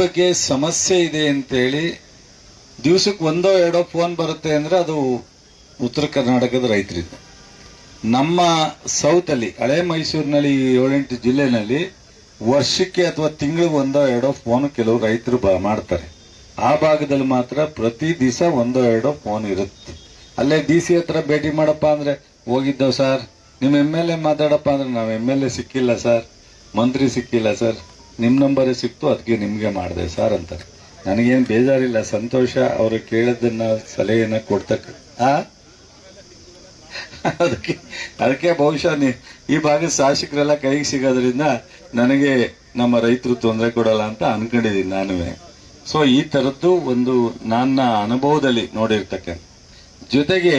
ಬಗ್ಗೆ ಸಮಸ್ಯೆ ಇದೆ ಅಂತೇಳಿ ದಿವಸಕ್ಕೆ ಒಂದೋ ಎರಡೋ ಫೋನ್ ಬರುತ್ತೆ ಅಂದ್ರೆ ಅದು ಉತ್ತರ ಕರ್ನಾಟಕದ ರೈತರಿದ್ದು. ನಮ್ಮ ಸೌತ್ ಅಲ್ಲಿ ಹಳೆ ಮೈಸೂರಿನಲ್ಲಿ 7-8 ಜಿಲ್ಲೆನಲ್ಲಿ ವರ್ಷಕ್ಕೆ ಅಥವಾ ತಿಂಗಳಿಗೆ ಒಂದೋ ಎರಡೋ ಫೋನ್ ಕೆಲವು ರೈತರು ಮಾಡ್ತಾರೆ. ಆ ಭಾಗದಲ್ಲಿ ಮಾತ್ರ ಪ್ರತಿ ದಿವಸ ಒಂದೋ ಎರಡೋ ಫೋನ್ ಇರುತ್ತೆ. ಅಲ್ಲೇ DC ಹತ್ರ ಭೇಟಿ ಮಾಡಪ್ಪ ಅಂದ್ರೆ ಹೋಗಿದ್ದವು ಸರ್, ನಿಮ್ಮ MLA ಮಾತಾಡಪ್ಪ ಅಂದ್ರೆ ನಾವು MLA ಸಿಕ್ಕಿಲ್ಲ ಸರ್, ಮಂತ್ರಿ ಸಿಕ್ಕಿಲ್ಲ ಸರ್, ನಿಮ್ ನಂಬರೇ ಸಿಕ್ತು ಅದಕ್ಕೆ ನಿಮ್ಗೆ ಮಾಡಿದೆ ಸರ್ ಅಂತಾರೆ. ನನಗೇನು ಬೇಜಾರಿಲ್ಲ, ಸಂತೋಷ ಅವರು ಕೇಳೋದನ್ನ ಸಲಹೆಯನ್ನ ಕೊಡ್ತಕ್ಕ. ಅದಕ್ಕೆ ಬಹುಶಃ ಈ ಭಾಗದ ಶಾಸಕರೆಲ್ಲ ಕೈಗೆ ಸಿಗೋದ್ರಿಂದ ನನಗೆ ನಮ್ಮ ರೈತರು ತೊಂದರೆ ಕೊಡಲ್ಲ ಅಂತ ಅನ್ಕೊಂಡಿದ್ದೀನಿ ನಾನುವೆ. ಸೊ ಈ ತರದ್ದು ಒಂದು ನನ್ನ ಅನುಭವದಲ್ಲಿ ನೋಡಿರ್ತಕ್ಕಂಥ. ಜೊತೆಗೆ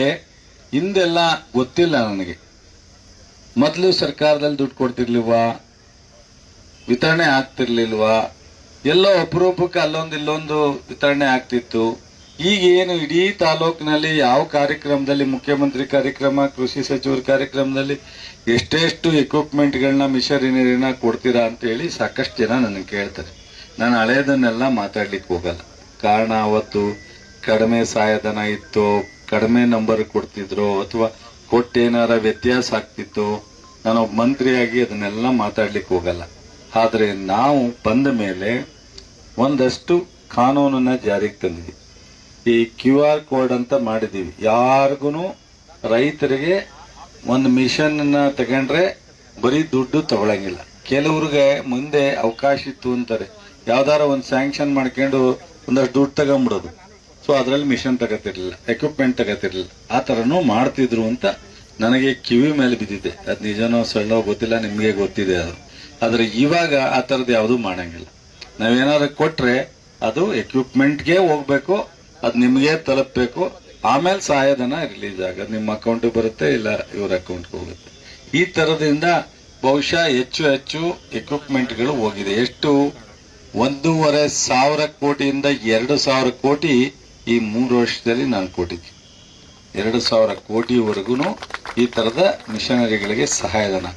ಹಿಂದೆಲ್ಲ ಗೊತ್ತಿಲ್ಲ ನನಗೆ, ಮೊದಲು ಸರ್ಕಾರದಲ್ಲಿ ದುಡ್ಡು ಕೊಡ್ತಿರ್ಲಿಲ್ವಾ, ವಿತರಣೆ ಆಗ್ತಿರ್ಲಿಲ್ವಾ, ಎಲ್ಲೋ ಅಪರೂಪಕ್ಕೆ ಅಲ್ಲೊಂದು ಇಲ್ಲೊಂದು ವಿತರಣೆ ಆಗ್ತಿತ್ತು. ಈಗ ಏನು ಇಡೀ ತಾಲೂಕಿನಲ್ಲಿ ಯಾವ ಕಾರ್ಯಕ್ರಮದಲ್ಲಿ, ಮುಖ್ಯಮಂತ್ರಿ ಕಾರ್ಯಕ್ರಮ, ಕೃಷಿ ಸಚಿವರ ಕಾರ್ಯಕ್ರಮದಲ್ಲಿ ಎಷ್ಟೆಷ್ಟು ಎಕ್ವಿಪ್ಮೆಂಟ್ಗಳನ್ನ, ಮಿಷನರಿನ ಕೊಡ್ತೀರಾ ಅಂತ ಹೇಳಿ ಸಾಕಷ್ಟು ಜನ ನನಗೆ ಕೇಳ್ತಾರೆ. ನಾನು ಹಳೇದನ್ನೆಲ್ಲ ಮಾತಾಡ್ಲಿಕ್ಕೆ ಹೋಗಲ್ಲ. ಕಾರಣ ಅವತ್ತು ಕಡಿಮೆ ಸಹಾಯಧನ ಇತ್ತು, ಕಡಿಮೆ ನಂಬರ್ ಕೊಡ್ತಿದ್ರು, ಅಥವಾ ಕೊಟ್ಟೇನಾರ ವ್ಯತ್ಯಾಸ ಆಗ್ತಿತ್ತು. ನಾನೊಬ್ಬ ಮಂತ್ರಿಯಾಗಿ ಅದನ್ನೆಲ್ಲ ಮಾತಾಡ್ಲಿಕ್ಕೆ ಹೋಗಲ್ಲ. ಆದ್ರೆ ನಾವು ಬಂದ ಮೇಲೆ ಒಂದಷ್ಟು ಕಾನೂನನ್ನ ಜಾರಿಗೆ ತಂದಿದ್ದೀವಿ. ಈ QR ಕೋಡ್ ಅಂತ ಮಾಡಿದೀವಿ. ಯಾರಿಗೂ ರೈತರಿಗೆ ಒಂದು ಮಿಷನ್ ತಗೊಂಡ್ರೆ ಬರೀ ದುಡ್ಡು ತಗೊಳಂಗಿಲ್ಲ. ಕೆಲವ್ರಿಗೆ ಮುಂದೆ ಅವಕಾಶ ಇತ್ತು ಅಂತಾರೆ, ಯಾವ್ದಾರ ಒಂದು ಸ್ಯಾಂಕ್ಷನ್ ಮಾಡ್ಕೊಂಡು ಒಂದಷ್ಟು ದುಡ್ಡು ತಗೊಂಡ್ಬಿಡೋದು. ಸೊ ಅದರಲ್ಲಿ ಮಿಷನ್ ತಗೋತಿರ್ಲಿಲ್ಲ, ಎಕ್ವಿಪ್ಮೆಂಟ್ ತಗೋತಿರ್ಲಿಲ್ಲ. ಆ ತರನು ಮಾಡ್ತಿದ್ರು ಅಂತ ನನಗೆ ಕಿವಿ ಮೇಲೆ ಬಿದ್ದಿದೆ. ಅದ್ ನಿಜನೋ ಸಣ್ಣೋ ಗೊತ್ತಿಲ್ಲ, ನಿಮ್ಗೆ ಗೊತ್ತಿದೆ ಅದು. ಆದ್ರೆ ಇವಾಗ ಆ ತರದ್ ಯಾವ್ದು ಮಾಡಂಗಿಲ್ಲ. ನಾವೇನಾದ್ರು ಕೊಟ್ರೆ ಅದು ಎಕ್ವಿಪ್ಮೆಂಟ್ಗೆ ಹೋಗ್ಬೇಕು, ಅದ್ ನಿಮ್ಗೆ ತಲುಪಬೇಕು, ಆಮೇಲೆ ಸಹಾಯಧನ ರಿಲೀಸ್ ಆಗೋದು ನಿಮ್ಮ ಅಕೌಂಟ್ ಬರುತ್ತೆ, ಇಲ್ಲ ಇವ್ರ ಅಕೌಂಟ್ಗೆ ಹೋಗುತ್ತೆ. ಈ ತರದಿಂದ ಬಹುಶಃ ಹೆಚ್ಚು ಎಕ್ವಿಪ್ಮೆಂಟ್ಗಳು ಹೋಗಿದೆ. ಎಷ್ಟು? 1,500 ಕೋಟಿಯಿಂದ 2,000 ಕೋಟಿ ಈ 3 ವರ್ಷದಲ್ಲಿ ನಾನು ಕೊಟ್ಟಿದ್ದೆ. 2,000 ಕೋಟಿವರೆಗೂ ಈ ತರದ ಮಿಷನರಿಗಳಿಗೆ ಸಹಾಯಧನ.